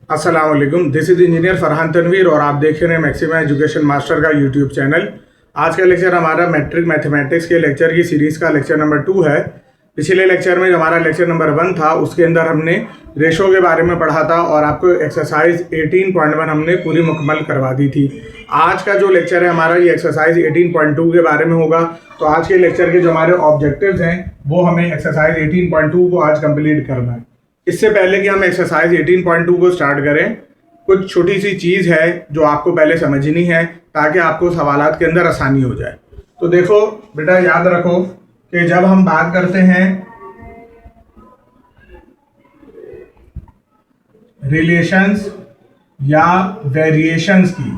अस्सलाम वालेकुम, this is engineer Farhan Tanveer और आप देख रहे हैं मैक्सिमम एजुकेशन मास्टर का यूट्यूब चैनल। आज का लेक्चर हमारा मैट्रिक मैथमेटिक्स के लेक्चर की सीरीज़ का लेक्चर नंबर 2 है। पिछले लेक्चर में जो हमारा लेक्चर नंबर 1 था उसके अंदर हमने रेशो के बारे में पढ़ा था और आपको एक्सरसाइज 18.1 हमने पूरी मुकम्मल करवा दी थी। आज का जो लेक्चर है हमारा ये एक्सरसाइज 18.2 के बारे में होगा। तो आज के लेक्चर के जो हमारे ऑब्जेक्टिव्स हैं वो हमें एक्सरसाइज 18.2 को आज कंप्लीट करना है। इससे पहले कि हम एक्सरसाइज 18.2 को स्टार्ट करें, कुछ छोटी सी चीज़ है जो आपको पहले समझनी है ताकि आपको सवालात के अंदर आसानी हो जाए। तो देखो बेटा, याद रखो कि जब हम बात करते हैं रिलेशंस या वेरिएशंस की,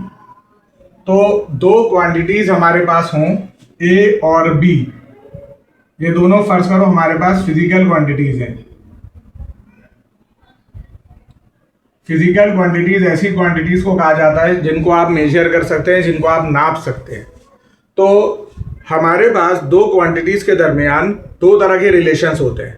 तो दो क्वांटिटीज हमारे पास हों ए और बी, ये दोनों फर्ज करो हमारे पास फिजिकल क्वांटिटीज हैं। फिजिकल क्वांटिटीज ऐसी क्वांटिटीज को कहा जाता है जिनको आप मेजर कर सकते हैं, जिनको आप नाप सकते हैं। तो हमारे पास दो क्वांटिटीज के दरमियान दो तरह के रिलेशंस होते हैं।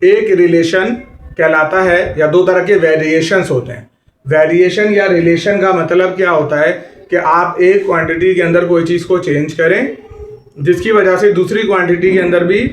एक रिलेशन कहलाता है या दो तरह के वेरिएशंस होते हैं। वेरिएशन या रिलेशन का मतलब क्या होता है कि आप एक क्वांटिटी के अंदर कोई चीज़ को चेंज करें जिसकी वजह से दूसरी क्वांटिटी के अंदर भी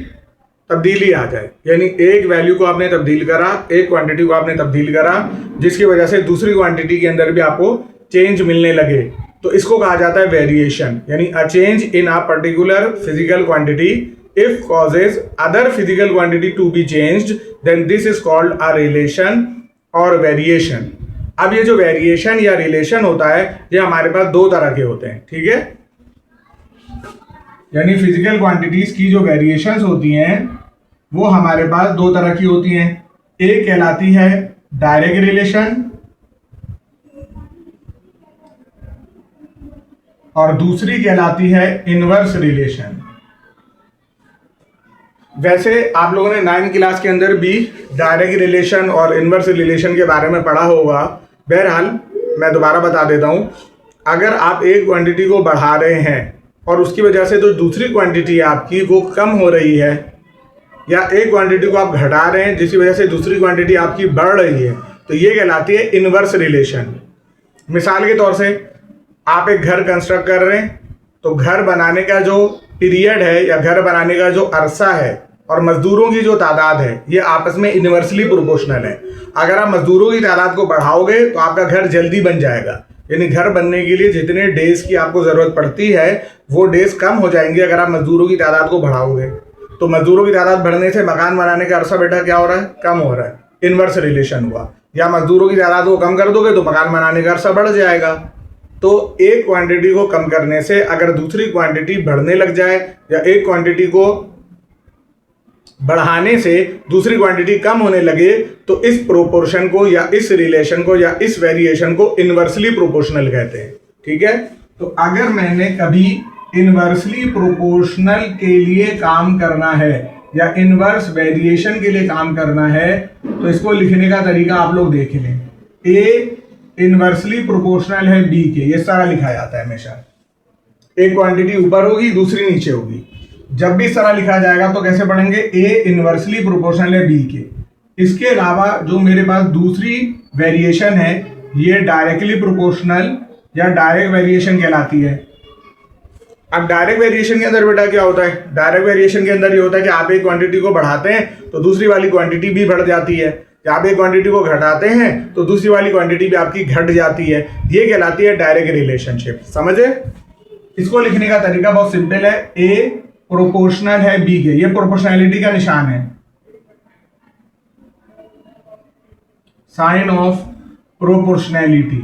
तब्दीली आ जाए। यानी एक वैल्यू को आपने तब्दील करा, एक क्वांटिटी को आपने तब्दील करा जिसकी वजह से दूसरी क्वांटिटी के अंदर भी आपको चेंज मिलने लगे, तो इसको कहा जाता है वेरिएशन। यानी a change in a particular physical quantity if causes other physical quantity to be changed then this is called a relation और वेरिएशन। अब ये जो वेरिएशन या रिलेशन होता है ये हमारे पास दो तरह के होते हैं, ठीक है। यानी फिजिकल क्वांटिटीज की जो वेरिएशंस होती हैं वो हमारे पास दो तरह की होती हैं। एक कहलाती है डायरेक्ट रिलेशन और दूसरी कहलाती है इनवर्स रिलेशन। वैसे आप लोगों ने 9th क्लास के अंदर भी डायरेक्ट रिलेशन और इनवर्स रिलेशन के बारे में पढ़ा होगा। बहरहाल मैं दोबारा बता देता हूं, अगर आप एक क्वांटिटी को बढ़ा रहे हैं और उसकी वजह से जो दूसरी क्वांटिटी है आपकी वो कम हो रही है, या एक क्वांटिटी को आप घटा रहे हैं जिसकी वजह से दूसरी क्वांटिटी आपकी बढ़ रही है, तो ये कहलाती है इनवर्स रिलेशन। मिसाल के तौर से आप एक घर कंस्ट्रक्ट कर रहे हैं, तो घर बनाने का जो पीरियड है या घर बनाने का जो अरसा है और मजदूरों की जो तादाद है ये आपस में इनवर्सली प्रोपोर्शनल है। अगर आप मजदूरों की तादाद को बढ़ाओगे तो आपका घर जल्दी बन जाएगा। यानी घर बनने के लिए जितने डेज की आपको ज़रूरत पड़ती है वो डेज कम हो जाएंगे अगर आप मजदूरों की तादाद को बढ़ाओगे। तो मजदूरों की तादाद बढ़ने से मकान बनाने का अरसा बेटा क्या हो रहा है, कम हो रहा है, इनवर्स रिलेशन हुआ। या मजदूरों की तादाद को कम कर दोगे तो मकान बनाने का अरसा बढ़ जाएगा। तो एक क्वांटिटी को कम करने से अगर दूसरी क्वांटिटी बढ़ने लग जाए या एक क्वांटिटी को बढ़ाने से दूसरी क्वांटिटी कम होने लगे तो इस प्रोपोर्शन को या इस रिलेशन को या इस वेरिएशन को इनवर्सली प्रोपोर्शनल कहते हैं, ठीक है। तो अगर मैंने कभी इनवर्सली प्रोपोर्शनल के लिए काम करना है या इनवर्स वेरिएशन के लिए काम करना है तो इसको लिखने का तरीका आप लोग देख लें। ए इनवर्सली प्रोपोर्शनल है बी के, ये सारा लिखा जाता है हमेशा। एक क्वांटिटी ऊपर होगी दूसरी नीचे होगी। जब भी इस तरह लिखा जाएगा तो कैसे पढ़ेंगे, ए इनवर्सली प्रोपोर्शनल है बी के। इसके अलावा जो मेरे पास दूसरी वेरिएशन है ये डायरेक्टली प्रोपोर्शनल या डायरेक्ट वेरिएशन कहलाती है। अब डायरेक्ट वेरिएशन के अंदर बेटा क्या होता है, डायरेक्ट वेरिएशन के अंदर ये होता है कि आप एक क्वांटिटी को बढ़ाते हैं तो दूसरी वाली क्वांटिटी भी बढ़ जाती है, या आप एक क्वांटिटी को घटाते हैं तो दूसरी वाली क्वांटिटी भी आपकी घट जाती है। ये कहलाती है डायरेक्ट रिलेशनशिप। समझे? इसको लिखने का तरीका बहुत सिंपल है। ए प्रोपोर्शनल है बी के, ये प्रोपोर्शनैलिटी का निशान है, साइन ऑफ प्रोपोर्शनैलिटी।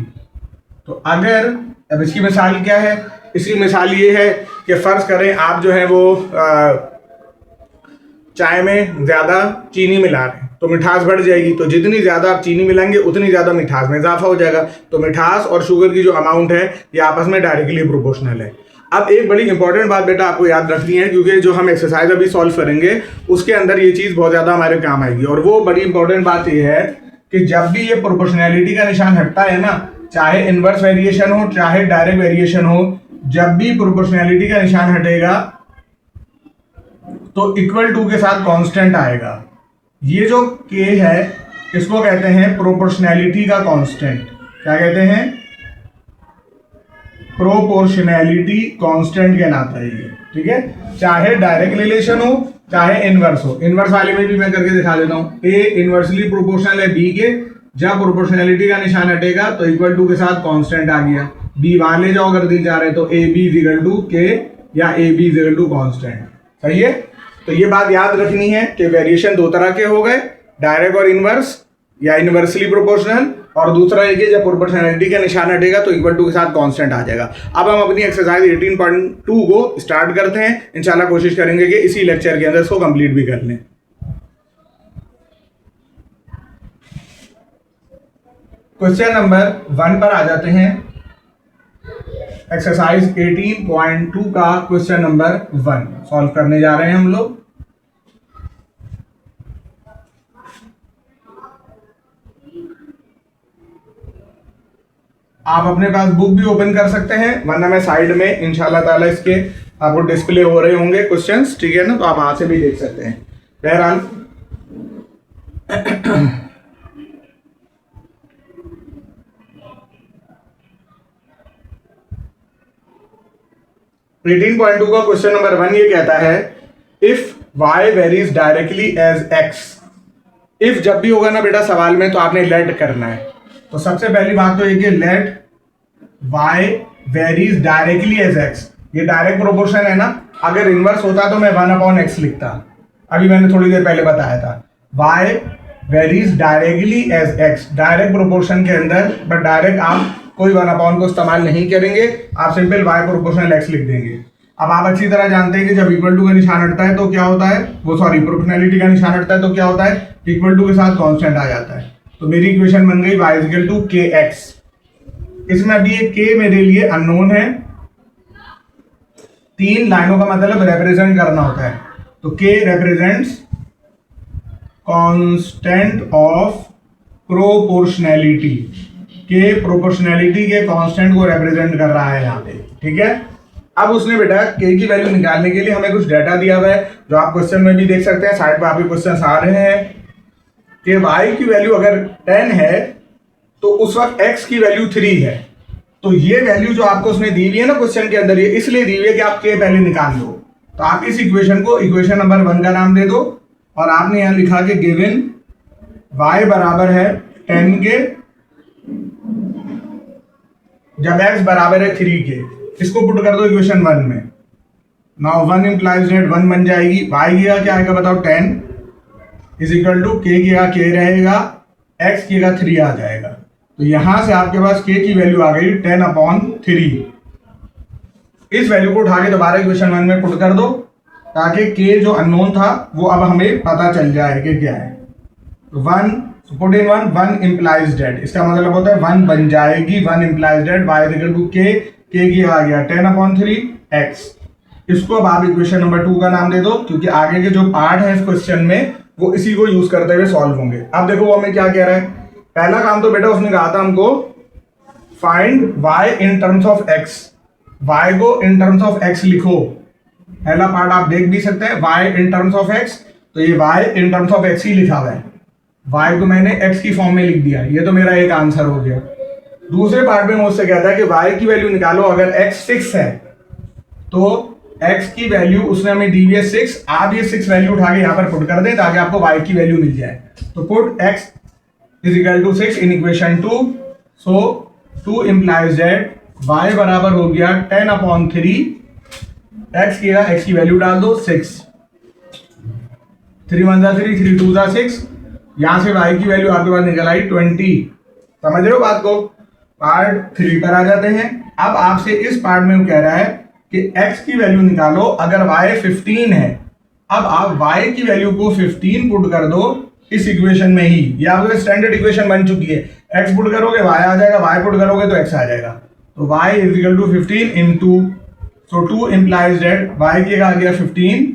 तो अगर अब इसकी मिसाल क्या है, इसकी मिसाल ये है कि फर्ज करें आप जो है वो चाय में ज्यादा चीनी मिला रहे हैं तो मिठास बढ़ जाएगी। तो जितनी ज्यादा आप चीनी मिलाएंगे उतनी ज्यादा मिठास में इजाफा हो जाएगा। तो मिठास और शुगर की जो अमाउंट है ये आपस में डायरेक्टली प्रोपोर्शनल है। अब एक बड़ी इंपॉर्टेंट बात बेटा आपको याद रखनी है, क्योंकि जो हम एक्सरसाइज अभी सॉल्व करेंगे उसके अंदर ये चीज बहुत ज्यादा हमारे काम आएगी। और वो बड़ी इंपॉर्टेंट बात ये है कि जब भी ये प्रोपोर्शनैलिटी का निशान हटता है ना, चाहे इनवर्स वेरिएशन हो चाहे डायरेक्ट वेरिएशन हो, जब भी प्रोपोर्शनैलिटी का निशान हटेगा तो इक्वल टू के साथ कांस्टेंट आएगा। ये जो के है इसको कहते हैं प्रोपोर्शनैलिटी का कांस्टेंट। क्या कहते हैं? प्रोपोर्शनैलिटी कांस्टेंट कहलाता है ये, ठीक है। चाहे डायरेक्ट रिलेशन हो चाहे इनवर्स हो। इनवर्स वाले में भी मैं करके दिखा देता हूं। ए इनवर्सली प्रोपोर्शनल है बी के, जब प्रोपोर्शनैलिटी का निशान हटेगा तो इक्वल टू के साथ कांस्टेंट आ गया। बी वहां ले जाओ अगर दी जा रहे हैं तो ए बी इक्वल टू के या a b equal to constant. सही है। तो ये बात याद रखनी है कि वेरिएशन दो तरह के हो गए, डायरेक्ट और इनवर्स या इनवर्सली प्रोपोर्शनल, और दूसरा एक है जब प्रोपोर्शनैलिटी का निशान हटेगा तो इक्वल टू के साथ कांस्टेंट आ जाएगा। अब हम अपनी एक्सरसाइज 18.2 को स्टार्ट करते हैं। इंशाल्लाह कोशिश करेंगे कि इसी लेक्चर के अंदर इसको कंप्लीट भी कर लें। क्वेश्चन नंबर 1 पर आ जाते हैं। एक्सरसाइज 18.2 का क्वेश्चन नंबर 1 सॉल्व करने जा रहे हैं हम लोग। आप अपने पास बुक भी ओपन कर सकते हैं, वरना मैं साइड में इंशाल्लाह ताला इसके आपको डिस्प्ले हो रहे होंगे क्वेश्चंस, ठीक है ना, तो आप वहां से भी देख सकते हैं। बहरहाल 18.2 का क्वेश्चन नंबर 1 ये कहता है if y varies directly as x। If जब भी होगा ना बेटा सवाल में तो आपने लेट करना है। तो सबसे पहली बात तो ये कि let y varies directly as x। ये डायरेक्ट प्रोपोर्शन है ना, अगर इनवर्स होता तो मैं 1/x लिखता, अभी मैंने थोड़ी देर पहले बताया था। y varies directly as x, direct proportion के अंदर, बट डायरेक्ट आप कोई 1/, को इस्तेमाल नहीं करेंगे, आप सिंपल y प्रोपोर्शनल x लिख देंगे। अब आप अच्छी तरह जानते हैं कि जब इक्वल टू का निशान हटता है तो क्या होता है, वो सॉरी प्रोपोर्शनैलिटी का निशान हटता है तो क्या होता है, इक्वल टू के साथ कांस्टेंट आ जाता है। तो मेरी इक्वेशन बन गई y इक्वल टू kx। इसमें अभी एक k मेरे लिए अननोन है, 3 लाइनों का मतलब रिप्रेजेंट करना होता है, तो k represents constant of proportionality. के प्रोपोर्शनैलिटी के कांस्टेंट को रिप्रेजेंट कर रहा है यहाँ पे, ठीक है। अब उसने बेटा के की वैल्यू निकालने के लिए हमें कुछ डाटा दिया हुआ है, जो आप क्वेश्चन में भी देख सकते हैं, साइड पे आपके क्वेश्चन आ रहे हैं कि y की वैल्यू अगर 10 है तो उस वक्त x की वैल्यू 3 है। तो ये वैल्यू जो आपको उसने दी हुई है ना क्वेश्चन के अंदर, ये इसलिए दी हुई है कि आप k पहले निकाल लो। तो आप इस इक्वेशन को इक्वेशन नंबर 1 का नाम दे दो, और आपने यहां लिखा कि गिवन y बराबर है 10 के जब x बराबर है 3 के। इसको पुट कर दो इक्वेशन 1 में। नाउ 1 इंप्लाइज दैट 1 बन जाएगी, y की क्या आएगा बताओ, 10 इज इक्वल टू k की k रहेगा, x की 3 आ जाएगा। तो यहां से आपके पास k की वैल्यू आ गई 10/3। इस वैल्यू को उठा के दोबारा इक्वेशन 1 में पुट कर दो, ताकि k जो अननोन था वो अब हमें पता चल जाए कि क्या है। तो 1 पुट इन 1 इंप्लाइज दैट, इसका मतलब होता है 1 बन जाएगी, 1 implies that y equal to k की आ गया 10/3x। इसको अब आप इक्वेशन नंबर 2 का नाम दे दो, क्योंकि आगे के जो पार्ट है इस क्वेश्चन में वो इसी को यूज करते हुए सॉल्व होंगे। अब देखो वो हमें क्या कह रहा है। पहला काम तो बेटा उसने कहा था हमको find y in terms of x, y को इन टर्म्स ऑफ x लिखो। पहला पार्ट आप देख भी सकते हैं, y in terms of x, तो ये y in terms of x ही लिखा हुआ है, y को मैंने x की फॉर्म में लिख दिया, ये तो मेरा एक आंसर हो गया। दूसरे पार्ट में मुझसे कहता है कि y की वैल्यू निकालो, अगर x 6 है तो x की वैल्यू उसने हमें दी है 6। आप ये 6 वैल्यू उठा के यहाँ पर पुट कर दें ताकि आपको y की वैल्यू मिल जाए। तो put x is equal to 6 in equation 2। So 2 implies that y बराबर हो गया 10/3 x की वैल्यू डाल दो 6, 3 1 3 3 2 6। यहां से y की वैल्यू आपके पास निकल आई 20। समझ रहे हो बात को। पार्ट 3 पर आ जाते हैं। अब आपसे इस पार्ट में कह रहा है कि x की वैल्यू निकालो अगर y 15 है। अब आप y की वैल्यू को 15 पुट कर दो इस इक्वेशन में ही, या आपके स्टैंडर्ड इक्वेशन बन चुकी है, x पुट करोगे y आ जाएगा, y पुट करोगे तो x आ जाएगा। तो y is equal to 15 into, so 2 implies that y की आ गया 15,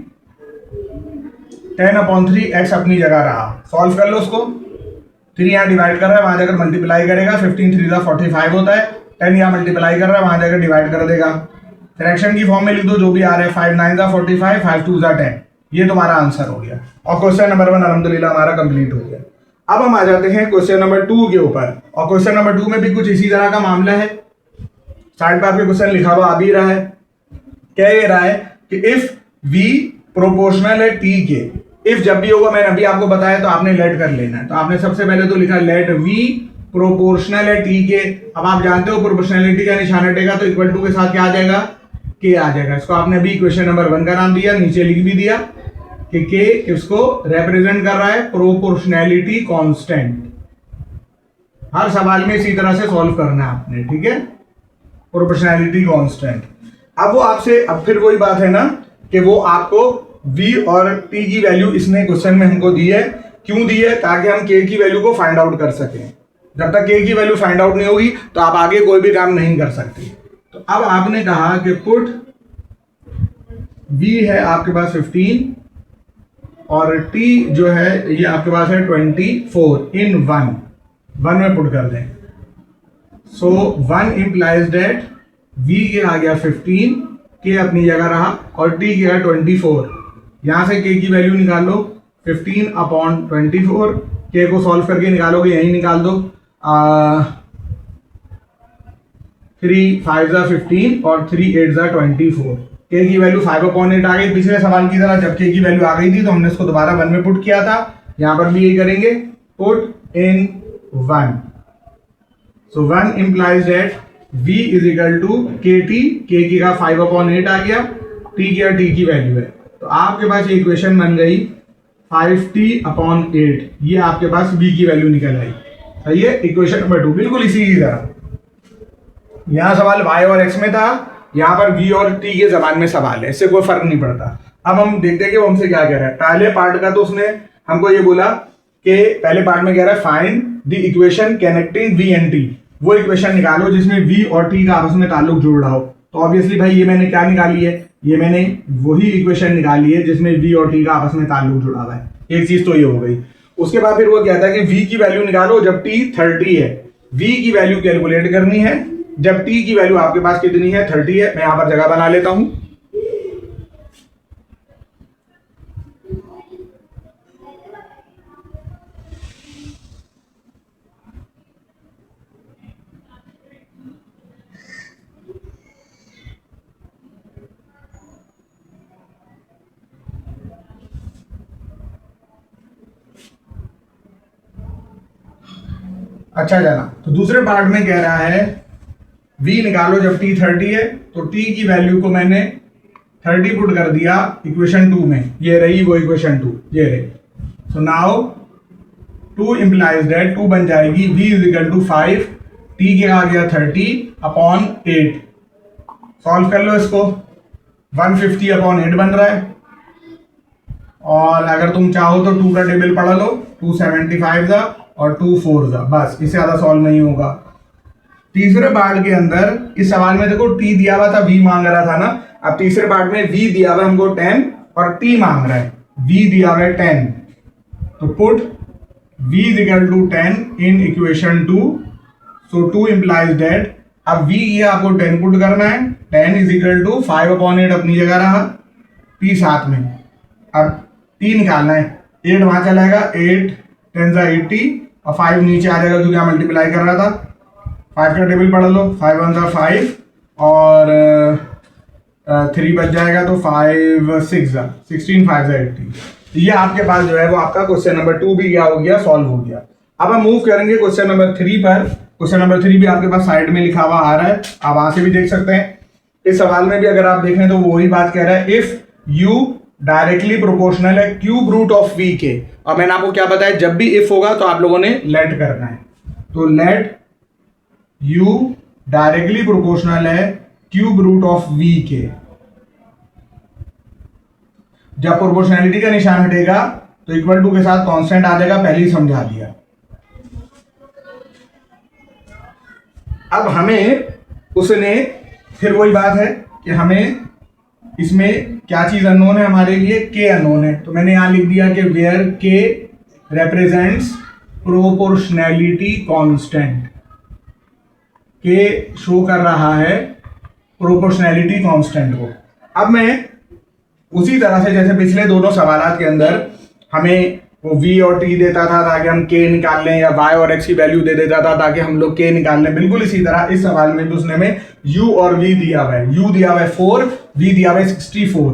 10/3 x अपनी जगह रहा। सॉल्व कर लो उसको। 3 यहाँ डिवाइड कर रहा है, वहां जाकर मल्टीप्लाई करेगा, 15 3 45 होता है, 10 यहाँ मल्टीप्लाई कर रहा है, वहां जाकर डिवाइड कर देगा। फ्रैक्शन की फॉर्म में लिख दो जो भी आ रहा है, 5 9 45, 5 2 10। ये तुम्हारा आंसर हो गया और क्वेश्चन नंबर 1 अल्हम्दुलिल्लाह हमारा कंप्लीट हो गया। अब हम आ जाते हैं क्वेश्चन नंबर 2 के ऊपर, और क्वेश्चन नंबर 2 में भी कुछ इसी तरह का मामला है। साइड पर आपके क्वेश्चन लिखा हुआ आ भी रहा है। क्या ये रहा है कि इफ v प्रोपोर्शनल है t के, इफ जब भी होगा, मैंने अभी आपको बताया तो आपने लेट कर लेना है। तो आपने सबसे पहले तो लिखा लेट v प्रोपोर्शनल है t के। अब आप जानते हो प्रोपोर्शनलिटी का निशान हटेगा तो इक्वल टू के साथ क्या आ जाएगा, k आ जाएगा। इसको आपने अभी इक्वेशन नंबर 1 का नाम दिया, नीचे लिख भी दिया कि k इसको रिप्रेजेंट कर रहा है प्रोपोर्शनैलिटी कांस्टेंट। हर सवाल में इसी तरह से सॉल्व करना है आपने, ठीक है, प्रोपोर्शनैलिटी कांस्टेंट। अब वो आपसे, अब फिर वही बात है ना कि वो आपको v और t की वैल्यू इसने क्वेश्चन में हमको दी है। क्यों दी है? ताकि हम k की वैल्यू को फाइंड आउट कर सकें। जब तक k की वैल्यू फाइंड आउट नहीं होगी तो आप आगे कोई भी काम नहीं कर सकते। तो अब आपने कहा कि पुट v है आपके पास 15 और t जो है ये आपके पास है 24 इन 1 में पुट कर दें। सो 1 implies that v के आ गया 15, k अपनी जगह रहा, और t के आ 24। यहां से k की वैल्यू निकाल लो 15 अपॉन 24, k को सॉल्व करके निकालोगे, यही निकाल दो। 3 5 जा 15 और 3 8 जा 24। k की वैल्यू 5 अपॉन 8 आ गई। पिछले सवाल की तरह जब k की वैल्यू आ गई थी तो हमने इसको दोबारा 1 में पुट किया था। यहां पर भी यही करेंगे, put in 1। So 1 implies that v is equal to kt, k की का 5 अपॉन 8 आ गया, t की t की वैल्यू है। तो आपके पास ये इक्वेशन बन गई 5t अपॉन 8, ये आपके पास v की वैल्यू निकल आई। सही है, इक्वेशन नंबर 2 बिल्कुल इसी की तरह। यहाँ सवाल y और x में था, यहाँ पर v और t के जबान में सवाल है, इससे कोई फर्क नहीं पड़ता। अब हम देखते हैं कि वो हमसे क्या कह रहा है। पहले पार्ट का तो उसने हमको ये बोला कि पहले पार्ट में कह रहा है find the equation connecting v and t। वो इक्वेशन निकालो जिसमें v और t का आपस में ताल्लुक जुड़ रहा हो। तो ऑब्वियसली भाई ये मैंने क्या निकाली है, ये मैंने वही इक्वेशन निकाली है जिसमें v और t का आपस में ताल्लुक जुड़ा हुआ है। एक चीज तो ये हो गई। उसके बाद फिर वो कहता है कि v की वैल्यू निकालो जब t 30 है। v की वैल्यू कैलकुलेट करनी है जब t की वैल्यू आपके पास कितनी है, 30 है। मैं यहां पर जगह बना लेता हूं। अच्छा जाना, तो दूसरे पार्ट में कह रहा है v निकालो जब t 30 है। तो t की वैल्यू को मैंने 30 पुट कर दिया इक्वेशन 2 में, ये रही वो इक्वेशन 2, ये रही। सो नाउ 2 implies that 2 बन जाएगी v is equal to 5, t के आ गया 30 अपॉन 8। सॉल्व कर लो इसको, 150 अपॉन 8 बन रहा है। और अगर तुम चाहो तो 2 का टेबल पढ़ लो, 275 था और 2 4 था, बस इससे ज्यादा सॉल्व नहीं होगा। तीसरे पार्ट के अंदर इस सवाल में देखो t दिया हुआ था, v मांग रहा था ना। अब तीसरे पार्ट में v दिया हुआ हमको 10 और t मांग रहा है, v दिया हुआ है 10। तो put v is equal to 10 in equation 2। So 2 implies that अब v ये आपको 10 पुट करना है, 10 इज इक्वल टू 5 अपॉन 8 अपनी जगह रहा, t साथ में। अब t निकालना है, 8 वहां चलाएगा, 8 10 जा 80 और 5 नीचे आ जाएगा क्योंकि यहाँ मल्टीप्लाई कर रहा था। 5 का टेबल पढ़ लो, 5 1 जा 5 और 3 बच जाएगा तो 5 6 जा 16 5 जा 80। ये आपके पास जो है वो आपका क्वेश्चन नंबर 2 भी क्या हो गया, सॉल्व हो गया। अब हम मूव करेंगे क्वेश्चन नंबर 3 पर। क्वेश्चन नंबर 3 भी आपके पास साइड में लिखा हुआ आ रहा है, आप वहां से भी देख सकते हैं। इस सवाल में भी अगर आप देखें तो वही बात कह रहा है, इफ u डायरेक्टली प्रोपोर्शनल है क्यूब रूट ऑफ v के। और मैंने आपको क्या बताया, जब भी इफ होगा तो आप लोगों ने लेट करना है। तो लेट u डायरेक्टली प्रोपोर्शनल है क्यूब रूट ऑफ v के। जब प्रोपोर्शनैलिटी का निशान हटेगा तो इक्वल टू के साथ कांस्टेंट आ जाएगा, पहले ही समझा दिया। अब हमें उसने फिर वही बात है कि हमें इसमें क्या चीज अननोन है हमारे लिए, k अननोन है। तो मैंने यहां लिख दिया कि where k represents proportionality constant. k show कर रहा है प्रोपोर्शनैलिटी कांस्टेंट को। अब मैं उसी तरह से जैसे पिछले दोनों सवालात के अंदर हमें वो v और t देता था ताकि हम k निकाल लें, या y और x की वैल्यू दे देता था ताकि हम लोग k निकाल लें। बिल्कुल इसी तरह इस सवाल में भी उसने हमें u और v दिया हुआ है। u दिया हुआ है 4, v दिया हुआ है 64।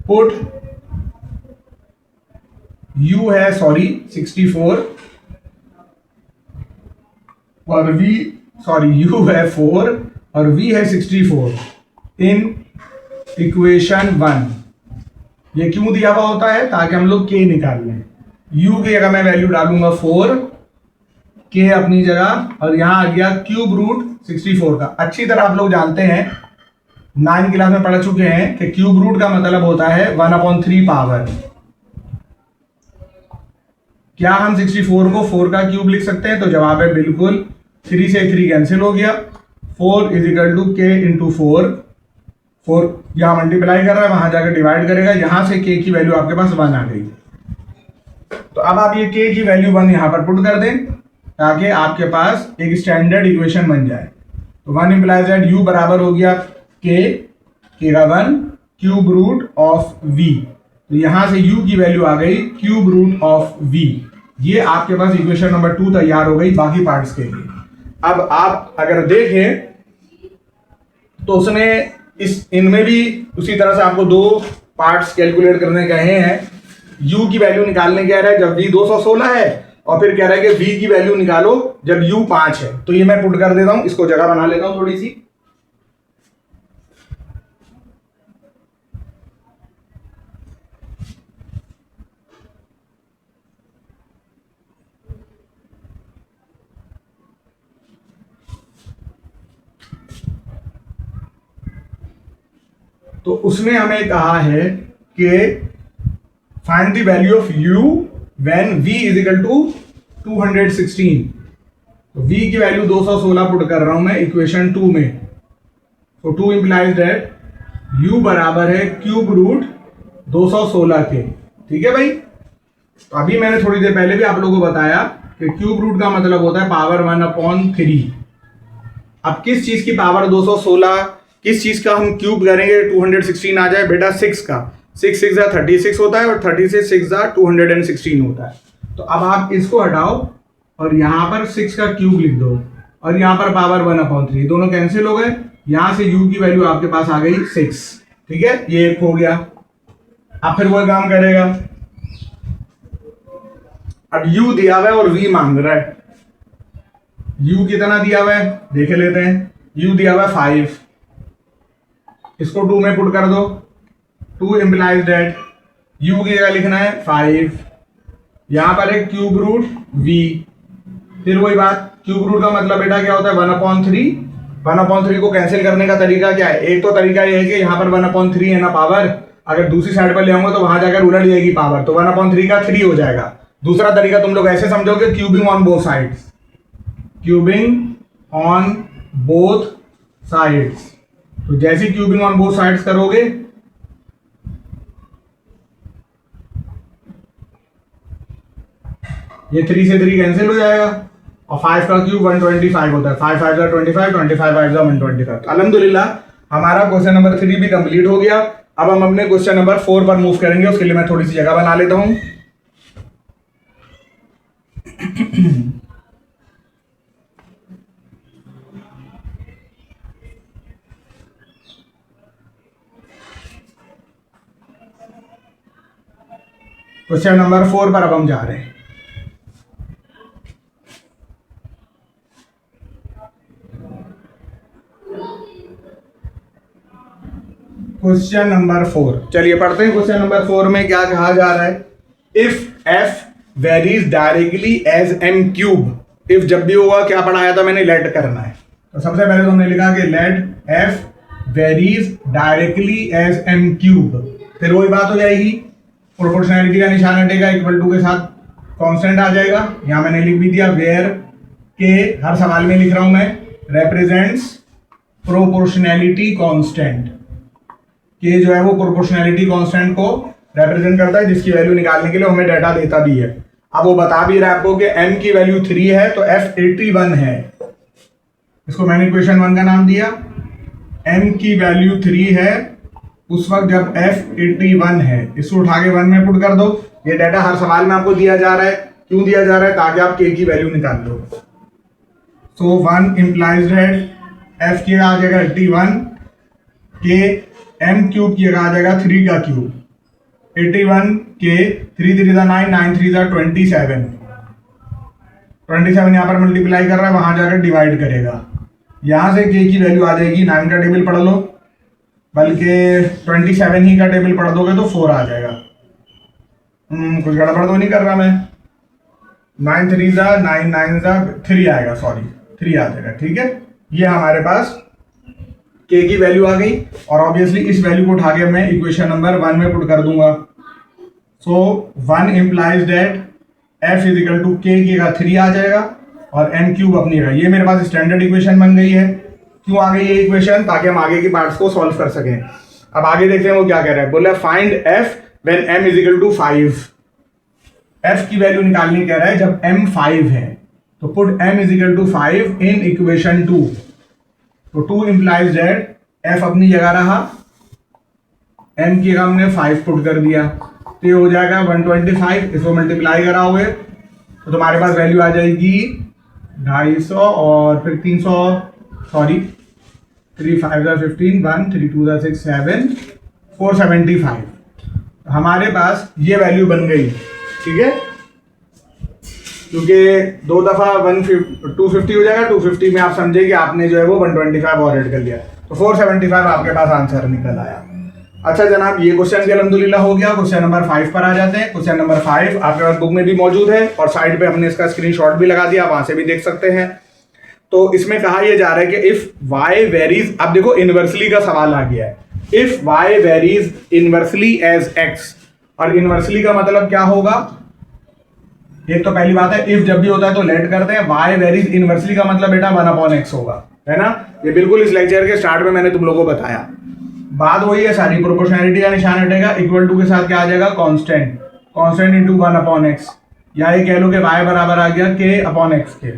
पुट u है 64 और u है 4 और v है 64 इन इक्वेशन 1। ये क्यों दिया हुआ होता है? ताकि हम लोग k निकाल लें। u की जगह मैं वैल्यू डालूंगा 4, k अपनी जगह, और यहां आ गया क्यूब रूट 64 का। अच्छी तरह आप लोग जानते हैं, 9 क्लास में पढ़ चुके हैं कि क्यूब रूट का मतलब होता है 1/3 पावर। क्या हम 64 को 4 का क्यूब लिख सकते हैं? तो जवाब है बिल्कुल। 3 से 3 कैंसिल हो गया। 4 = k × 4 यहां मल्टीप्लाई कर रहा है, वहां जाकर डिवाइड करेगा, यहां से k की वैल्यू आपके पास 1 आ गई। तो अब आप ये k की वैल्यू 1 यहां पर पुट कर दें ताकि आपके पास एक स्टैंडर्ड इक्वेशन बन जाए। तो 1 इंप्लाइज दैट u बराबर हो गया k का 1 क्यूब रूट ऑफ v। तो यहां से u की वैल्यू आ गई क्यूब रूट ऑफ v। ये आपके पास इक्वेशन नंबर 2 तैयार हो गई बाकी पार्ट्स के लिए। अब आप अगर देखें तो उसने इनमें भी उसी तरह से आपको 2 पार्ट्स कैलकुलेट करने कहे हैं। u की वैल्यू निकालने कह रहा है जब v 216 है, और फिर कह रहा है कि v की वैल्यू निकालो जब u 5 है। तो ये मैं पुट कर देता हूं, इसको जगह बना लेता हूं थोड़ी सी। तो उसने हमें कहा है कि find the value of u when v = 216। तो v की वैल्यू 216 पुट कर रहा हूं मैं इक्वेशन 2 में। तो 2 इंप्लाइज दैट u बराबर है क्यूब रूट 216 के। ठीक है भाई। तो अभी मैंने थोड़ी देर पहले भी आप लोगों को बताया कि क्यूब रूट का मतलब होता है पावर 1/3। अब किस चीज की पावर 216, किस चीज का हम क्यूब करेंगे 216 आ जाए? बेटा 6 का। 6 6 36 होता है और 36 6 216 होता है। तो अब आप इसको हटाओ और यहां पर 6 का क्यूब लिख दो और यहां पर पावर 1/3, दोनों कैंसिल हो गए। यहां से u की वैल्यू आपके पास आ गई 6। ठीक है, ये एक हो गया। अब फिर वो काम करेगा। अब u दिया हुआ है और v मांग रहा है। u कितना दिया हुआ है देख लेते हैं। u दिया हुआ है 5, इसको 2 में पुट कर दो। 2 इंप्लाइज दैट u की जगह लिखना है 5, यहां पर है क्यूब रूट v। फिर वही बात, क्यूब रूट का मतलब बेटा क्या होता है 1/3। 1/3 को कैंसिल करने का तरीका क्या है? एक तो तरीका ये है कि यहाँ पर 1/3 है ना पावर, अगर दूसरी साइड पर ले आऊंगा तो वहां जाकर उलट जाएगी पावर, तो 1/3 का 3 हो जाएगा। दूसरा तरीका तुम लोग ऐसे समझोगे, cubing on both sides. Cubing on both sides. तो जैसी क्यूबिंग ऑन बोथ साइड्स करोगे ये 3 से 3 कैंसिल हो जाएगा और 5 का क्यूब 125 होता है। 5 5 25, 25 5 125। अल्हम्दुलिल्लाह हमारा क्वेश्चन नंबर 3 भी कंप्लीट हो गया। अब हम अपने क्वेश्चन नंबर 4 पर मूव करेंगे। उसके लिए मैं थोड़ी सी जगह बना लेता हूं। क्वेश्चन नंबर 4 पर अब हम जा रहे हैं। क्वेश्चन नंबर 4, चलिए पढ़ते हैं। क्वेश्चन नंबर 4 में क्या कहा जा रहा है? If f varies directly as m cube. If जब भी होगा क्या पढ़ाया था मैंने? लेट करना है। तो सबसे पहले तो हमने लिखा कि let f varies directly as m cube. फिर वही बात हो जाएगी, प्रोपोर्शनैलिटी का निशान हटेगा, इक्वल टू के साथ कांस्टेंट आ जाएगा। यहां मैंने लिख भी दिया वेयर के, हर सवाल में लिख रहा हूं मैं, रेप्रेजेंट्स प्रोपोर्शनैलिटी कांस्टेंट। के जो है वो प्रोपोर्शनैलिटी कांस्टेंट को रिप्रेजेंट करता है, जिसकी वैल्यू निकालने के लिए हमें डाटा देता भी है। अब वो बता भी रहा है आपको कि m की वैल्यू 3 है तो f 81 है। इसको मैंने इक्वेशन 1 का नाम दिया। m की वैल्यू 3 है उस वक्त जब f 81 है। इसको उठा के 1 में पुट कर दो। ये डाटा हर सवाल में आपको दिया जा रहा है। क्यों दिया जा रहा है? ताकि आप के की वैल्यू निकाल लो। सो 1 इम्प्लाइज दैट एफ की आ जाएगा 81 के एम क्यूब की आ जाएगा 3 का क्यूब। 81 के 3 3 9 9 3 27 27 यहाँ पर मल्टीप्लाई कर रहा है, वहां जाकर डिवाइड करेगा। यहां से के की वैल्यू आ जाएगी, 9 का टेबल पढ़ लो, बल्कि 27 ही का टेबल पढ़ दोगे तो 4 आ जाएगा। कुछ गड़बड़ तो नहीं कर रहा मैं? 9 3 9 9 3 आएगा, सॉरी 3 आ जाएगा। ठीक है, ये हमारे पास के की वैल्यू आ गई और ऑब्वियसली इस वैल्यू को उठा के मैं इक्वेशन नंबर 1 में पुट कर दूंगा। So 1 implies that f is equal to k का 3 आ जाएगा और एम क्यूब अपनी है। ये मेरे पास स्टैंडर्ड इक्वेशन बन गई है। क्यों आ गई ये इक्वेशन? ताकि हम आगे की पार्ट्स को सॉल्व कर सकें। अब आगे देखते हैं वो क्या कह रहा है। बोला find f when m is equal to 5। F की वैल्यू निकालनी कह रहा है जब m 5 है, तो put m is equal to 5 in equation 2। तो 2 इंप्लाइज दैट f अपनी जगह रहा, m की जगह हमने 5 पुट कर दिया, तो ये हो जाएगा 125। इसको मल्टीप्लाई कराओगे तो तुम्हारे पास वैल्यू आ जाएगी 250 और फिर 300, सॉरी 3 5 15 1 3 2 6 7 475। हमारे पास ये वैल्यू बन गई। ठीक है, क्योंकि 2 दफा 250 हो जाएगा, 250 में आप समझे कि आपने जो है वो 125 और ऐड कर लिया, तो 475 आपके पास आंसर निकल आया। अच्छा जनाब, ये क्वेश्चन भी अल्हम्दुलिल्लाह हो गया। क्वेश्चन नंबर 5 पर आ जाते हैं। क्वेश्चन नंबर 5 आपके पास बुक में भी मौजूद है और साइड पे हमने इसका स्क्रीनशॉट भी लगा दिया, वहां से भी देख सकते हैं। तो इसमें कहा यह जा रहा है कि इफ y वेरीज, अब देखो इनवर्सली का सवाल आ गया है। If y varies inversely as x, और इनवर्सली का मतलब क्या होगा? एक तो पहली बात है, इफ जब भी होता है तो लेट करते हैं। y वेरीज इनवर्सली का मतलब बेटा 1/x होगा, है ना? ये बिल्कुल इस लेक्चर के स्टार्ट में मैंने तुम लोगों को बताया। बात वही है सारी, प्रोपोर्शनैलिटी का निशान हटेगा, इक्वल टू के साथ क्या आ जाएगा? कांस्टेंट, कांस्टेंट इनटू 1/x, या ये कह लो कि y बराबर आ गया k/x के।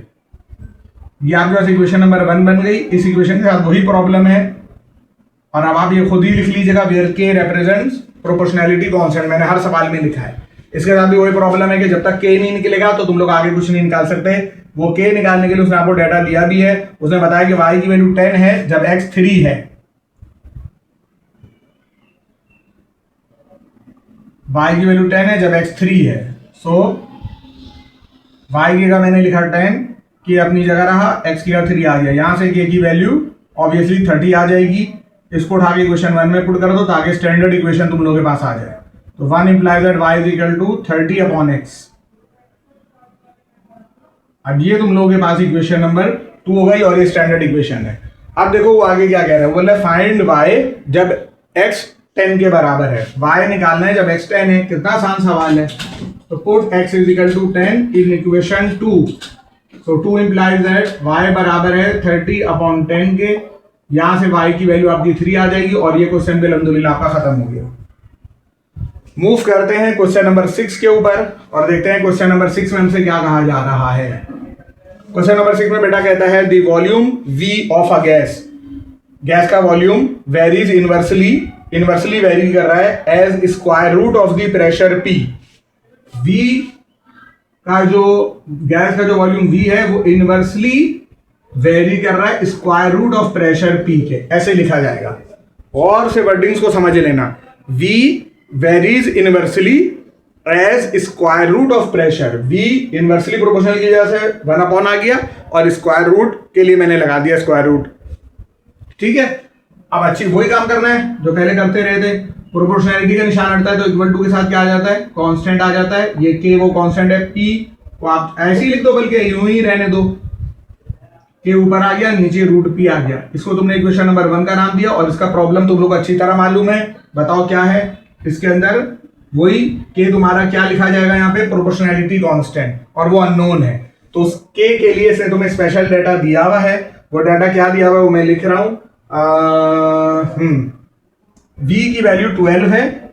ये आपके पास इक्वेशन नंबर 1 बन गई। इस इक्वेशन के साथ वही प्रॉब्लम है, और अब आप ये खुद ही लिख लीजिएगा, वेयर के रिप्रेजेंट्स प्रोपोर्शनैलिटी कांस्टेंट, मैंने हर सवाल में लिखा है। इसके साथ भी वही प्रॉब्लम है कि जब तक के नहीं निकलेगा तो तुम लोग आगे कुछ नहीं निकाल सकते। वो के निकालने के लिए उसने आपको डाटा दिया भी है। उसने बताया कि y की वैल्यू 10 है जब x 3 है, y की वैल्यू 10 है जब x 3 है। सो y की जगह मैंने लिखा 10, के अपनी जगह रहा, x की जगह 3 आ गया। यहां से के की वैल्यू ऑब्वियसली 30 आ जाएगी। इसको उठा के इक्वेशन 1 में पुट कर दो ताकि स्टैंडर्ड इक्वेशन तुम लोगों के पास आ जाए। तो 1 implies that y is equal to 30/x। अब ये तुम लोगों के पास इक्वेशन नंबर 2 हो गई और ये स्टैंडर्ड इक्वेशन है। अब देखो वो आगे क्या कह रहा है, बोले फाइंड y जब x 10 के बराबर है। y निकालना है जब x 10 है। कितना आसान सवाल है। तो put x is equal to 10 in equation 2। तो 2 implies that y बराबर है 30/10 के। यहां से y की वैल्यू आपकी 3 आ जाएगी और ये क्वेश्चन भी अल्हम्दुलिल्लाह आपका खत्म हो गया। मूव करते हैं क्वेश्चन नंबर 6 के ऊपर और देखते हैं क्वेश्चन नंबर 6 में हमसे क्या कहा जा रहा है। क्वेश्चन नंबर 6 में बेटा कहता है the volume v of a gas, gas का वॉल्यूम वेरीज इनवर्सली वेरी कर रहा है as square root of the pressure p। v का जो गैस का जो वॉल्यूम v है वो इनवर्सली वेरी कर रहा है square root of pressure p के, ऐसे लिखा जाएगा। और से वर्डिंग्स को समझ लेना, v varies inversely as square root of pressure. v inversely proportional की वजह से 1/, आ गया और स्क्वायर रूट के लिए मैंने लगा दिया स्क्वायर रूट। ठीक है, अब अच्छी वही काम करना है जो पहले करते रहे थे। प्रोपोर्शनैलिटी का निशान हटता है तो इक्वल टू के साथ क्या आ जाता है? कांस्टेंट आ जाता है। ये के वो कांस्टेंट है, p को आप ऐसे ही लिख दो, बल्कि यूं ही रहने दो। के ऊपर आ गया, नीचे रूट p आ गया। इसको तुमने इक्वेशन नंबर 1 का नाम दिया और इसका प्रॉब्लम तुम लोग अच्छी तरह मालूम है। बताओ क्या है इसके अंदर? वही के तुम्हारा क्या लिखा जाएगा यहाँ पे? प्रोपोर्शनैलिटी कांस्टेंट, और वो अननोन है। तो उस के लिए से तुम्हें स्पेशल डाटा दिया हुआ है। वो डाटा क्या दिया हुआ है वो मैं लिख रहा हूं। v की वैल्यू 12 है,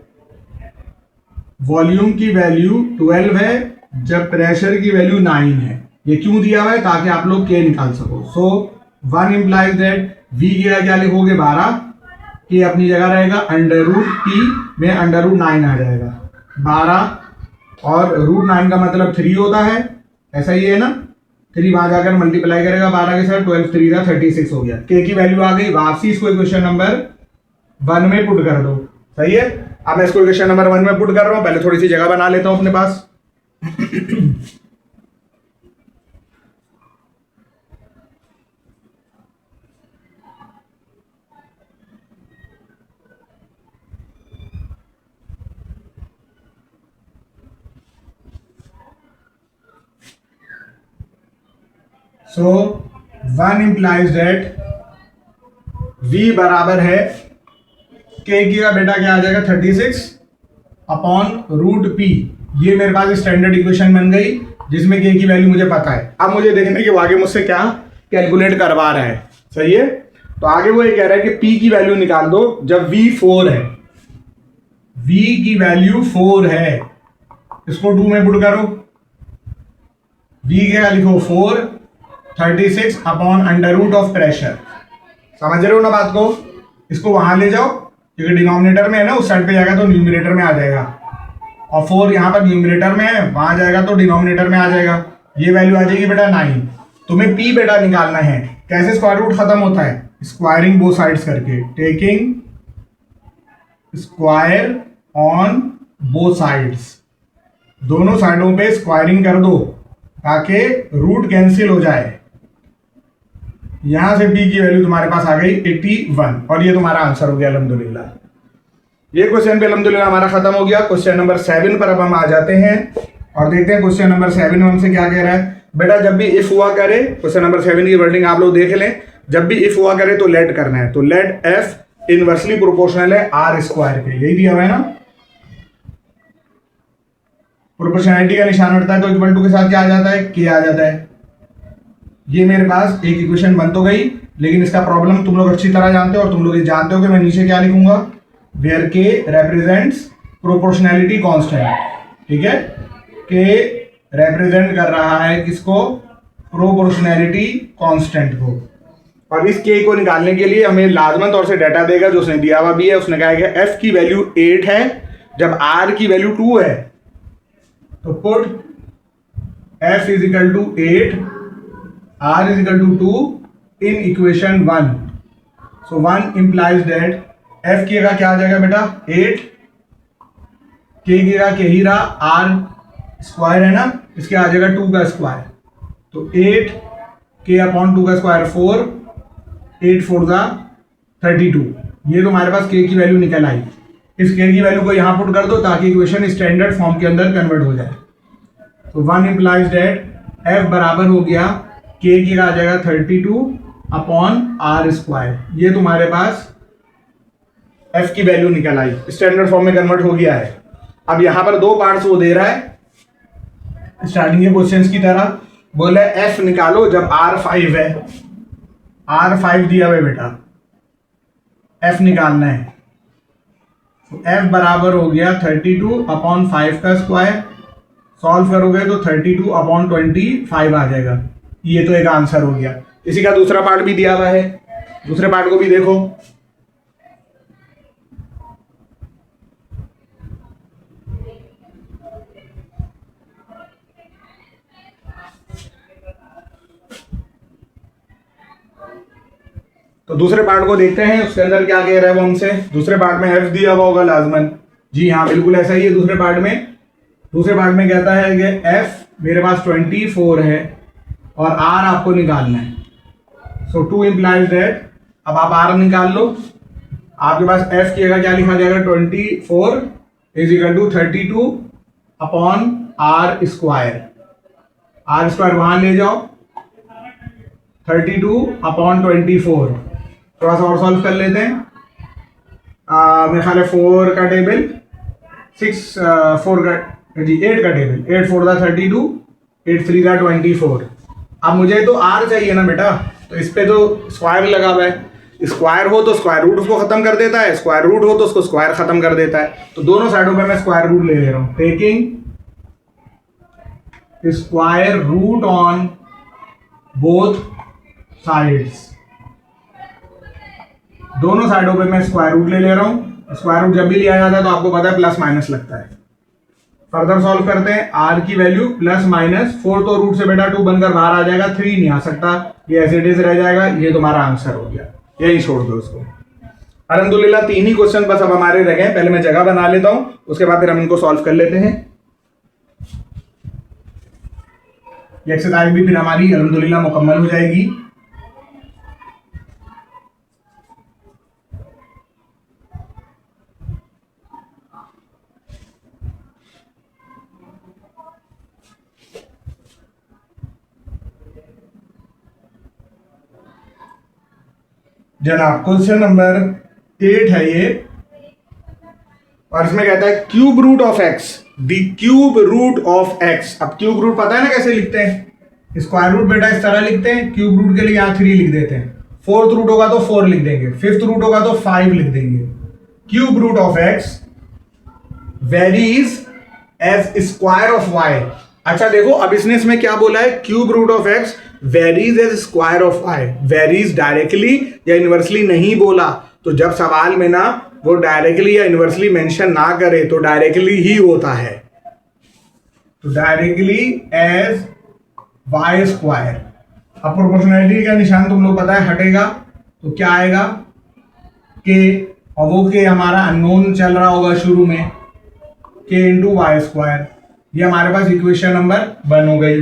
वॉल्यूम की वैल्यू 12 है जब प्रेशर की वैल्यू 9 है। ये क्यों दिया हुआ है? ताकि आप लोग के निकाल सको। सो 1 implies that v की जगह क्या लिखोगे? 12, के अपनी जगह रहेगा, अंडर रूट p में अंडर रूट 9 आ जाएगा। 12 और √9 का मतलब 3 होता है, ऐसा ही है ना। 3 वहां जाकर मल्टीप्लाई करेगा 12 के साथ, 12 3 का 36 हो गया। के की वैल्यू आ गई, वापसी इसको क्वेश्चन नंबर 1 में पुट कर दो। सही है। अब मैं इसको क्वेश्चन नंबर 1 में पुट कर रहा हूं, पहले थोड़ी सी जगह बना लेता हूं अपने पास। सो 1 इंप्लाइज दैट v बराबर है के की का बेटा क्या आ जाएगा 36 अपॉन √p। ये मेरे पास स्टैंडर्ड इक्वेशन बन गई जिसमें के की वैल्यू मुझे पता है। अब मुझे देखना है कि वो आगे मुझसे क्या कैलकुलेट करवा रहा है। सही है। तो आगे वो ये कह रहा है कि p की वैल्यू निकाल दो जब v 4 है। v की वैल्यू 4 है, इसको 2 में पुट करो। v क्या लिखो 4, 36 upon under root of pressure. समझ रहे हो ना बात को। इसको वहां ले जाओ क्योंकि डिनोमिनेटर में है ना, उस साइड पे जाएगा तो न्यूमरेटर में आ जाएगा, और 4 यहां पर न्यूमरेटर में है, वहां जाएगा तो डिनोमिनेटर में आ जाएगा। ये वैल्यू आ जाएगी बेटा 9। तुम्हें p बेटा निकालना है। कैसे स्क्वायर रूट खत्म होता है, स्क्वायरिंग बोथ साइड्स करके, taking square on both sides. दोनों साइडों पे स्क्वायरिंग कर दो ताकि रूट कैंसिल हो जाए। यहां से p की वैल्यू तुम्हारे पास आ गई 81, और ये तुम्हारा आंसर हो गया अल्हम्दुलिल्लाह। ये क्वेश्चन पे अल्हम्दुलिल्लाह हमारा खत्म हो गया। क्वेश्चन नंबर 7 पर अब हम आ जाते हैं और देखते हैं क्वेश्चन नंबर 7 में हमसे क्या कह रहा है। बेटा जब भी इफ हुआ करे, क्वेश्चन नंबर 7 की वर्डिंग आप लोग देख लें, जब भी इफ हुआ करे तो लेट करना है। तो लेट f इनवर्सली प्रोपोर्शनल है r स्क्वायर के, यही दिया हुआ है ना। प्रोपोर्शनैलिटी का निशान हटता है तो इक्वल टू के साथ क्या आ जाता है, k आ जाता है। ये मेरे पास एक इक्वेशन बन तो गई, लेकिन इसका प्रॉब्लम तुम लोग अच्छी तरह जानते हो, और तुम लोग ये जानते हो कि मैं नीचे क्या लिखूंगा, वेयर के रेप्रेजेंट्स प्रोपोर्शनैलिटी कांस्टेंट। ठीक है, के रेप्रेजेंट कर रहा है किसको, प्रोपोर्शनैलिटी कांस्टेंट को। और इस के को निकालने के लिए हमें लाजमन तौर से डाटा देगा जो उसने दिया हुआ भी है। उसने कहा है कि एफ की वैल्यू 8 है जब आर की वैल्यू 2 है, तो put f is equal to 8, r is equal to 2 in equation 1. So 1 implies that f की का क्या आ जाएगा बेटा 8, k की का के ही रहा, r स्क्वायर है ना, इसके आ जाएगा 2 का स्क्वायर, तो 8 k अपॉन 2 का स्क्वायर 4, 8 4 का 32। ये तो हमारे पास k की वैल्यू निकल आई। इस k की वैल्यू को यहां पुट कर दो ताकि इक्वेशन स्टैंडर्ड फॉर्म के अंदर कन्वर्ट हो जाए। तो 1 implies that f बराबर हो गया के की का आ जाएगा 32 अपॉन आर स्क्वायर। ये तुम्हारे पास एफ की वैल्यू निकल आई, स्टैंडर्ड फॉर्म में कन्वर्ट हो गया है। अब यहां पर 2 पार्ट्स वो दे रहा है स्टार्टिंग के क्वेश्चंस की तरह। बोला एफ निकालो जब आर 5 है, आर 5 दिया हुआ है बेटा, एफ निकालना है। तो एफ बराबर हो गया 32 अपॉन 5 का स्क्वायर। सॉल्व करोगे तो 32 अपॉन 25 आ जाएगा। ये तो एक आंसर हो गया। इसी का दूसरा पार्ट भी दिया हुआ है, दूसरे पार्ट को भी देखो। तो दूसरे पार्ट को देखते हैं उसके अंदर क्या कह रहा है वो हमसे। दूसरे पार्ट में एफ दिया हुआ होगा लाजमन, जी हाँ बिल्कुल ऐसा ही है। दूसरे पार्ट में कहता है कि एफ मेरे पास 24 है और आर आपको निकालना है। सो 2 implies that, अब आप आर निकाल लो। आपके पास एफ की जगह क्या लिखा जाएगा, 24 is equal to 32 upon r square. R square वहां ले जाओ, 32 अपॉन 24। थोड़ा सा और सॉल्व कर लेते हैं। मेरे ख्याल है 4 का टेबल, 6 4 का जी 8 का टेबल, 8 4 का 32, 8 3 का 24। अब मुझे तो आर चाहिए ना बेटा, तो इस पे तो स्क्वायर लगा हुआ है। स्क्वायर हो तो स्क्वायर रूट उसको खत्म कर देता है, स्क्वायर रूट हो तो उसको स्क्वायर खत्म कर देता है। तो दोनों साइडों पे मैं स्क्वायर रूट ले रहा हूं, taking square root on both sides. दोनों साइडों पे मैं स्क्वायर रूट ले रहा हूं। स्क्वायर रूट जब भी लिया जाता है तो आपको पता है प्लस माइनस लगता है। फर्दर सॉल्व करते हैं, आर की वैल्यू प्लस माइनस 4 तो रूट से बेटा 2 बनकर बाहर आ जाएगा, 3 नहीं आ सकता, ये एज इट इज रह जाएगा, ये तुम्हारा आंसर हो गया, यही छोड़ दो उसको। अल्हम्दुलिल्लाह 3 ही क्वेश्चन बस अब हमारे रह गए। पहले मैं जगह बना लेता हूं, उसके बाद फिर हम इनको सॉल्व कर लेते हैं। ये एक्सरसाइज भी फिर हमारी अल्हम्दुलिल्लाह मुकम्मल हो जाएगी। जनाब क्वेश्चन नंबर 8 है ये, और इसमें कहता है cube root of x, the cube root of x. अब क्यूब रूट पता है ना कैसे लिखते हैं, स्क्वायर रूट बेटा इस तरह लिखते हैं, क्यूब रूट के लिए यहाँ 3 लिख देते हैं, फोर्थ रूट होगा तो 4 लिख देंगे, फिफ्थ रूट होगा तो 5 लिख देंगे। Cube root of x varies as square of y. अच्छा देखो, अब इसने इसमें क्या बोला है, cube root of x varies as square of y. Varies directly या इनवर्सली नहीं बोला, तो जब सवाल में ना वो डायरेक्टली या इनवर्सली मेंशन ना करे तो डायरेक्टली ही होता है, तो डायरेक्टली एज वाई स्क्वायर। अब प्रोपोर्शनैलिटी का निशान तुम लोग पता है हटेगा, तो क्या आएगा के, और वो के हमारा अननोन चल रहा होगा शुरू में, के इंटू वाई स्क्वायर। ये हमारे पास इक्वेशन नंबर 1 हो गई।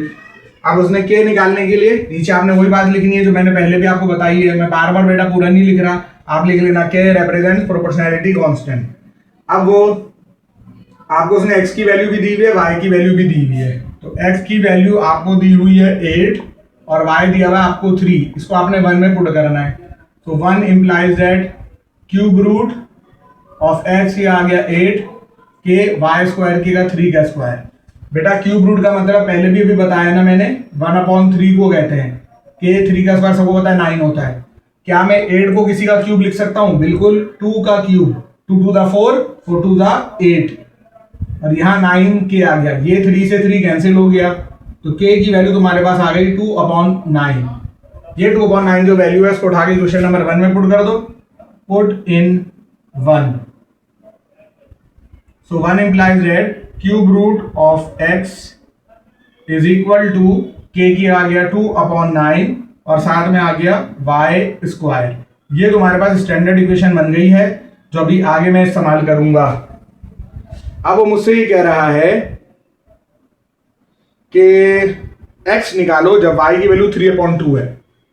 अब उसने के निकालने के लिए नीचे आपने वही बात लिखनी है जो मैंने पहले भी आपको बताई है, मैं बार बार बेटा पूरा नहीं लिख रहा, आप लिख लेना के रिप्रेजेंट प्रोपोर्शनैलिटी कांस्टेंट। अब वो आपको उसने x की वैल्यू भी दी हुई है, y की वैल्यू भी दी हुई है, तो x की वैल्यू आपको दी हुई है 8 और y दिया हुआ है आपको 3, इसको आपने 1 में पुट करना है, तो 1 implies that cube root of x ये आ गया 8 के y स्क्वायर की का 3 का स्क्वायर। बेटा क्यूब रूट का मतलब पहले भी अभी बताया ना मैंने, 1/3 को कहते हैं, के 3 का स्क्वायर सबको पता है 9 होता है। क्या मैं 8 को किसी का क्यूब लिख सकता हूं? बिल्कुल, 2 का cube, 2 to the 4, 4 to the 8, और यहाँ 9 के आ गया, ये 3 से 3 कैंसिल हो गया, तो के की वैल्यू तुम्हारे पास आ गई 2/9। ये 2/9 जो वैल्यू है इसको उठा के क्वेश्चन नंबर 1 में पुट कर दो, put in 1। So 1 implies that cube root of x is equal to k की आ गया 2/9 और साथ में आ गया y स्क्वायर। ये तुम्हारे पास स्टैंडर्ड इक्वेशन बन गई है जो अभी आगे मैं इस्तेमाल करूंगा। अब वो मुझसे ये कह रहा है कि x निकालो जब y की वैल्यू 3/2 है।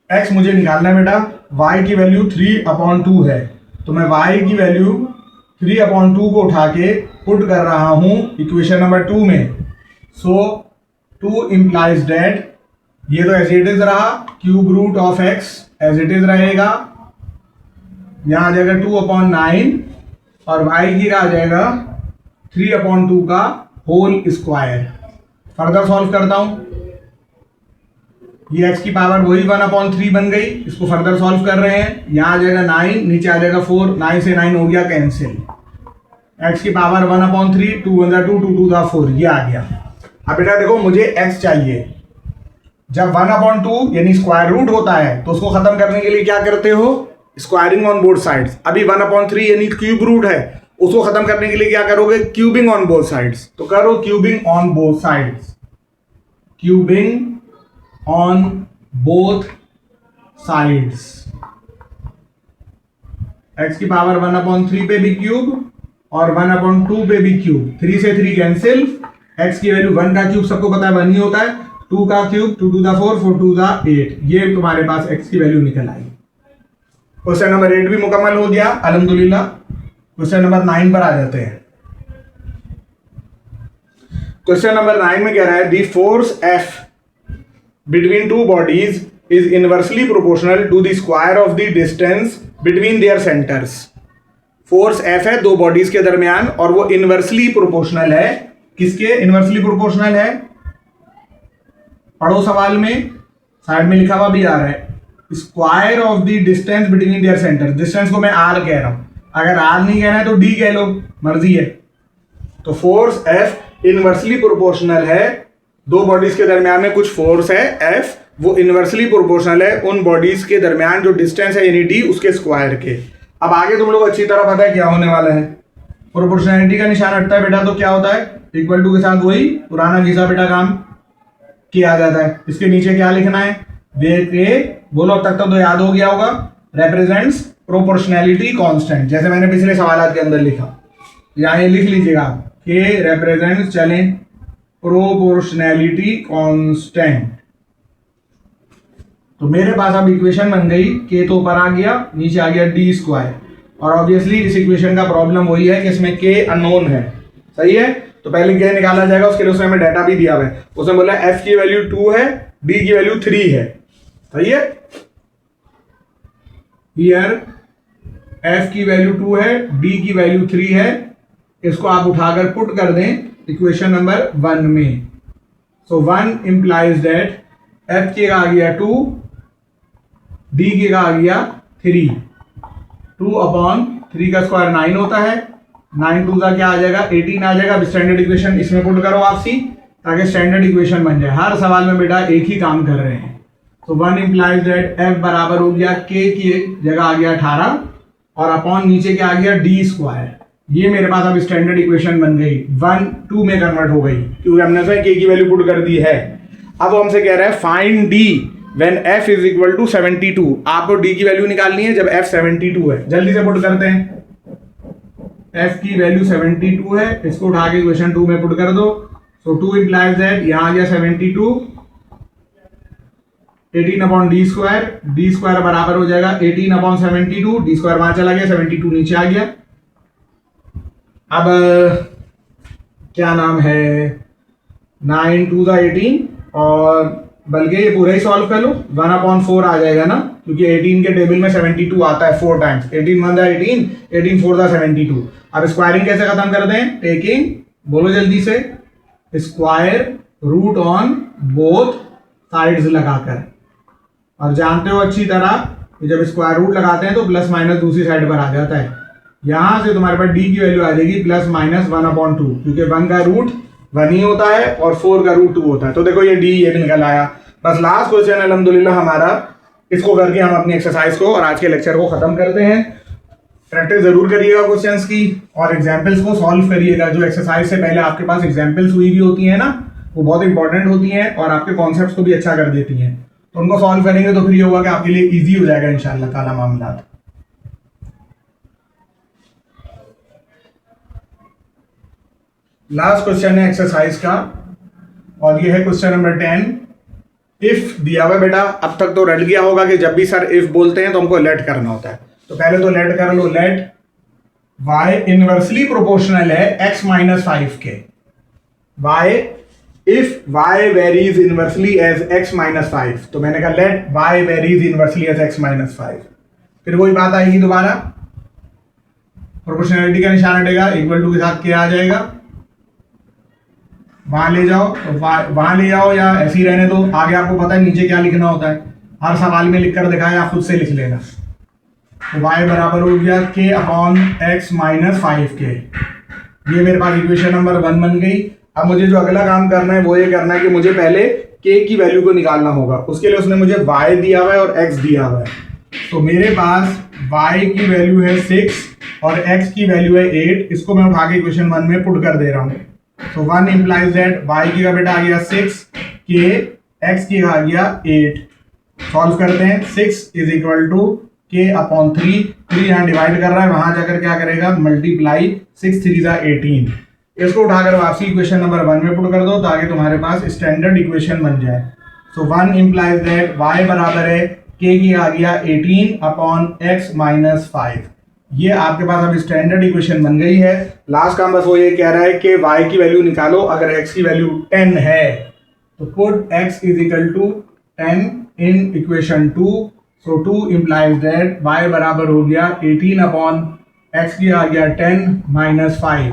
x मुझे निकालना है बेटा, y की वैल्यू 3/2 है, तो मैं y की वैल्यू 3/2 को उठा के पुट कर रहा हूं इक्वेशन नंबर 2 में। सो 2 इंप्लाइज दैट, ये तो एज इट इज रहा, cube root of x as it is रहेगा, यहां आ जाएगा 2/9 और y की आ जाएगा 3/2 का होल स्क्वायर। फर्दर सॉल्व करता हूं, ये x की पावर वही 1/3 बन गई, इसको फर्दर सॉल्व कर रहे हैं, यहां आ जाएगा 9, नीचे आ जाएगा 4, 9 से 9 हो गया कैंसिल, x की पावर 1/3, 2 1 2, 2 2 4, ये आ गया। अब बेटा देखो मुझे x चाहिए, जब 1/2 यानी स्क्वायर रूट होता है तो उसको खत्म करने के लिए क्या करते हो, स्क्वायरिंग ऑन बोथ साइड्स। अभी 1/3 यानी क्यूब रूट है, उसको खत्म करने के लिए क्या करोगे, क्यूबिंग ऑन बोथ साइड्स। तो करो cubing on both sides, cubing on both sides. x की पावर 1/3 पे भी क्यूब और 1/2 पे भी क्यूब, 3 से 3 कैंसिल, x की वैल्यू 1 का क्यूब सबको पता है 1 ही होता है, 2 का cube 2 to the 4, 4 to the 8, ये तुम्हारे पास x की वैल्यू निकल आई। क्वेश्चन नंबर 8 भी मुकम्मल हो गया अल्हम्दुलिल्लाह। क्वेश्चन नंबर 9 पर आ जाते हैं। क्वेश्चन नंबर 9 में कह रहा है the force F between two bodies is inversely proportional to the square of the distance between their centers। Force F है दो बॉडीज के दरमियान और वो इनवर्सली प्रोपोर्शनल है, किसके इनवर्सली प्रोपोर्शनल है, पढ़ो सवाल में, साइड में लिखा हुआ भी आ रहा है, square of the distance between their centre. Distance को मैं R कह रहा हूं, अगर R नहीं कहना है तो D कह लो, मर्जी है। तो फोर्स F इनवर्सली प्रोपोर्शनल है, दो बॉडीज के दरमियान में कुछ फोर्स है F, वो इनवर्सली प्रोपोर्शनल है उन बॉडीज के दरमियान जो डिस्टेंस है यानी D उसके स्क्वायर के। अब आगे तुम लोग अच्छी तरह पता है क्या होने वाला है, प्रोपोर्शनैलिटी का निशान हटता है बेटा तो क्या होता है, इक्वल टू के साथ वही पुराना घिसा बेटा काम किया जाता है। इसके नीचे क्या लिखना है, वे के बोलो, अब तक तो याद हो गया होगा, रेप्रेजेंट्स प्रोपोर्शनैलिटी कांस्टेंट, जैसे मैंने पिछले सवाल के अंदर लिखा, यहाँ ये लिख लीजिएगा के रेप्रेजेंट्स चलें प्रोपोर्शनैलिटी कांस्टेंट। तो मेरे पास अब इक्वेशन बन गई, के तो ऊपर आ गया, नीचे आ गया डी स्क्वायर, और ऑब्वियसली इस इक्वेशन का प्रॉब्लम वही है कि इसमें के अननोन है, सही है। तो पहले के निकाला जाएगा, उसके लिए उसने हमें डाटा भी दिया हुआ है, उसने बोला एफ की वैल्यू 2 है, डी की वैल्यू 3 है, सही है। हियर एफ की वैल्यू 2 है, डी की वैल्यू 3 है, इसको आप उठाकर पुट कर दें इक्वेशन नंबर 1 में। सो 1 इंप्लाइज दैट एफ के का आ गया 2, डी के का आ गया 3, 2/3 का स्क्वायर 9 होता है, 9 2 का क्या आ जाएगा 18 आ जाएगा। अब स्टैंडर्ड इक्वेशन इसमें पुट करो आपसी, ताकि स्टैंडर्ड इक्वेशन बन जाए। हर सवाल में बेटा एक ही काम कर रहे हैं। तो 1 इंप्लाइज दैट एफ बराबर हो गया के की जगह आ गया 18 और अपॉन नीचे क्या आ गया डी स्क्वायर। ये मेरे पास अब स्टैंडर्ड इक्वेशन बन गई, 1 2 में कन्वर्ट हो गई क्योंकि हमने से के की वैल्यू पुट कर दी है। अब वो हमसे कह रहा है find d when f is equal to 72। आपको डी की वैल्यू निकालनी है जब f 72 है। जल्दी से पुट करते हैं, f की वैल्यू 72 है, इसको उठा के इक्वेशन 2 में पुट कर दो। सो 2 इंप्लाइज दैट यहां आ गया 72, 18/d स्क्वायर बराबर हो जाएगा 18/72, डी स्क्वायर वहां चला गया, 72 नीचे आ गया। अब क्या नाम है, 9 2 18 और बल्कि ये पूरा ही सॉल्व कर लो, 1/4 आ जाएगा ना, क्योंकि 18 के टेबल में 72 आता है 4 टाइम्स। 18 1 18, 18 4 72। अब स्क्वायरिंग कैसे खत्म कर दें, टेकिंग, बोलो जल्दी से, square root on both sides लगाकर। और जानते हो अच्छी तरह कि जब स्क्वायर रूट लगाते हैं तो प्लस माइनस दूसरी साइड पर आ जाता है। यहां से तुम्हारे पास डी की वैल्यू आ जाएगी प्लस माइनस 1/2, क्योंकि 1 का रूट 1 ही होता है और 4 का रूट 2 होता है। तो देखो ये डी ये भी निकल आया। बस लास्ट क्वेश्चन अल्हम्दुलिल्लाह हमारा, इसको करके हम अपनी एक्सरसाइज को और आज के लेक्चर को खत्म करते हैं। प्रैक्टिस जरूर करिएगा क्वेश्चंस की और एग्जाम्पल्स को सॉल्व करिएगा। जो एक्सरसाइज से पहले आपके पास एग्जाम्पल्स हुई भी होती है ना, वो बहुत इंपॉर्टेंट होती हैं और आपके कॉन्सेप्ट्स को भी अच्छा कर देती हैं। तो उनको सॉल्व करेंगे तो फिर ये होगा कि आपके लिए ईजी हो जाएगा इंशाअल्लाह ताला मामला। लास्ट क्वेश्चन है एक्सरसाइज का और ये है क्वेश्चन नंबर 10। इफ दिया हुआ बेटा, अब तक तो रट गया होगा कि जब भी सर इफ बोलते हैं तो हमको लेट करना होता है। तो पहले तो लेट कर लो, लेट y इनवर्सली प्रोपोर्शनल है x माइनस 5 के। y if y varies inversely as x minus 5, तो मैंने कहा let y varies inversely as x minus 5। फिर वही बात आएगी दोबारा, प्रोपोर्शनलिटी का निशान हटेगा, इक्वल टू के साथ क्या आ जाएगा, वहां ले जाओ, तो वहां ले जाओ या ऐसे ही रहने दो। आगे आपको पता है नीचे क्या लिखना होता है, हर सवाल में लिखकर दिखाया, आप खुद से लिख लेना। तो y बराबर हो गया k/x माइनस 5k। ये मेरे पास इक्वेशन नंबर 1 बन गई। अब मुझे जो अगला काम करना है वो ये करना है कि मुझे पहले k की वैल्यू को निकालना होगा। उसके लिए उसने मुझे y दिया हुआ है और x दिया हुआ है। तो मेरे पास y की वैल्यू है 6 और x की वैल्यू है 8। इसको मैं उठा के इक्वेशन 1 में पुट कर दे रहा हूँ। तो 1 इंप्लाइज दैट y की का बेटा आ गया 6 k, x की का आ गया 8। सॉल्व करते हैं, 6 इज इक्वल टू k/3। 3 यहाँ डिवाइड कर रहा है, वहां जाकर क्या करेगा, मल्टीप्लाई, 6 3 जा 18। इसको उठाकर वापसी इक्वेशन नंबर 1 में पुट कर दो ताकि तुम्हारे पास स्टैंडर्ड इक्वेशन बन जाए। सो 1 इंप्लाइज दैट y बराबर है k की आ गया 18/x माइनस 5। ये आपके पास अब स्टैंडर्ड इक्वेशन बन गई है। लास्ट काम बस वो ये कह रहा है कि y की वैल्यू निकालो। अगर x की वैल्यू 10 है तो put x is equal to 10 in equation 2। So 2 implies that y बराबर हो गया 18/x की आ गया 10 माइनस 5,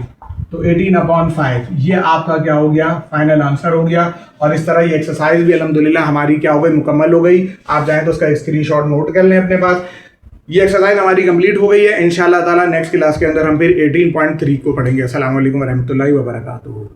तो 18/5। ये आपका क्या हो गया, फाइनल आंसर हो गया। और इस तरह ये एक्सरसाइज भी अल्हम्दुलिल्लाह हमारी क्या हो गई, मुकम्मल हो गई। आप चाहें तो उसका स्क्रीनशॉट नोट कर लें अपने पास। ये एक्सरसाइज हमारी कंप्लीट हो गई है। इंशाल्लाह ताला नेक्स्ट क्लास के अंदर हम फिर 18.3 को पढ़ेंगे। अस्सलाम वालेकुम रहमतुल्लाहि व बरकातुहू।